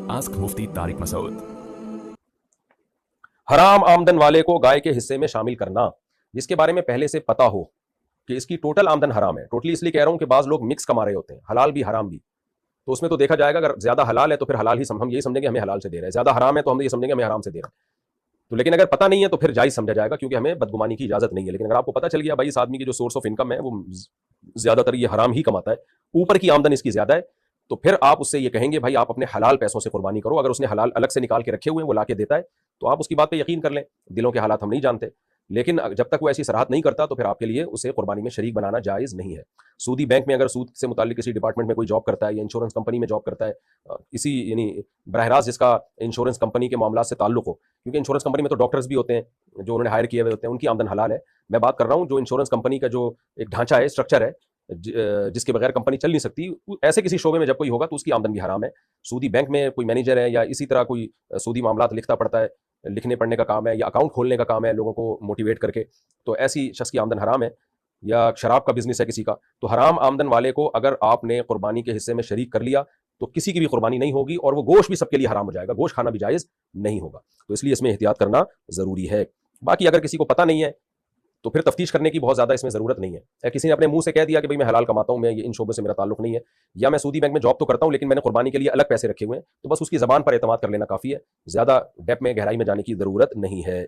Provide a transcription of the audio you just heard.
Ask Mufti Tariq Masood. हराम आमदन वाले को गाय के हिस्से में शामिल करना, जिसके बारे में पहले से पता हो कि इसकी टोटल आमदन हराम है। टोटली इसलिए कह रहा हूं कि बाज लोग मिक्स कमा रहे होते हैं, हलाल भी हराम भी। तो उसमें तो देखा जाएगा, अगर ज्यादा हलाल है तो फिर हलाल ही हम यही समझेंगे हमें हलाल से दे रहे हैं, ज्यादा हराम है तो हम ये समझेंगे हमें हराम से दे रहे हैं। तो लेकिन अगर पता नहीं है तो फिर जायज समझा जाएगा, क्योंकि हमें बदगुमानी की इजाजत नहीं है। लेकिन अगर आपको पता चल गया भाई इस आदमी की जो सोर्स ऑफ इनकम है वो ज्यादातर ये हराम ही कमाता है, ऊपर की आमदन इसकी ज्यादा है, तो फिर आप उससे ये कहेंगे भाई आप अपने हलाल पैसों से कुर्बानी करो। अगर उसने हलाल अलग से निकाल के रखे हुए हैं वो लाके देता है तो आप उसकी बात पे यकीन कर लें। दिलों के हालात हम नहीं जानते, लेकिन जब तक वो ऐसी सराहत नहीं करता तो फिर आपके लिए उसे कुर्बानी में शरीक बनाना जायज़ नहीं है। सूदी बैंक में अगर सूद से मुताल्लिक किसी डिपार्टमेंट में कोई जॉब करता है या इंश्योरेंस कंपनी में जॉब करता है, इसी यानी बरह रास्त जिसका इंश्योरेंस कंपनी के मामला से ताल्लुक हो, क्योंकि इंश्योरेंस कंपनी में तो डॉक्टर्स भी होते हैं जो उन्होंने हायर किए हुए होते हैं, उनकी आमदन हलाल है। मैं बात कर रहा हूँ जो इंश्योरेंस कंपनी का जो एक ढांचा है, स्ट्रक्चर है, जिसके बगैर कंपनी चल नहीं सकती, ऐसे किसी शोबे में जब कोई होगा तो उसकी आमदन भी हराम है। सूदी बैंक में कोई मैनेजर है या इसी तरह कोई सूदी मामलात लिखता पड़ता है, लिखने पढ़ने का काम है या अकाउंट खोलने का काम है लोगों को मोटिवेट करके, तो ऐसी शख्स की आमदन हराम है। या शराब का बिजनेस है किसी का, तो हराम आमदन वाले को अगर आपने कुर्बानी के हिस्से में शरीक कर लिया तो किसी की भी कुर्बानी नहीं होगी और वो गोश्त भी सबके लिए हराम हो जाएगा, गोश्त खाना भी जायज़ नहीं होगा। तो इसलिए इसमें एहतियात करना ज़रूरी है। बाकी अगर किसी को पता नहीं है तो फिर तफ्तीश करने की बहुत ज़्यादा इसमें ज़रूरत नहीं है। या किसी ने अपने मुंह से कह दिया कि भाई मैं हलाल कमाता हूँ, मैं ये इन शोबों से मेरा ताल्लुक नहीं है, या मैं सूदी बैंक में जॉब तो करता हूँ लेकिन मैंने कुर्बानी के लिए अलग पैसे रखे हुए हैं, तो बस उसकी ज़बान पर एतमाद कर लेना काफ़ी है, ज़्यादा डेप्थ में गहराई में जाने की ज़रूरत नहीं है।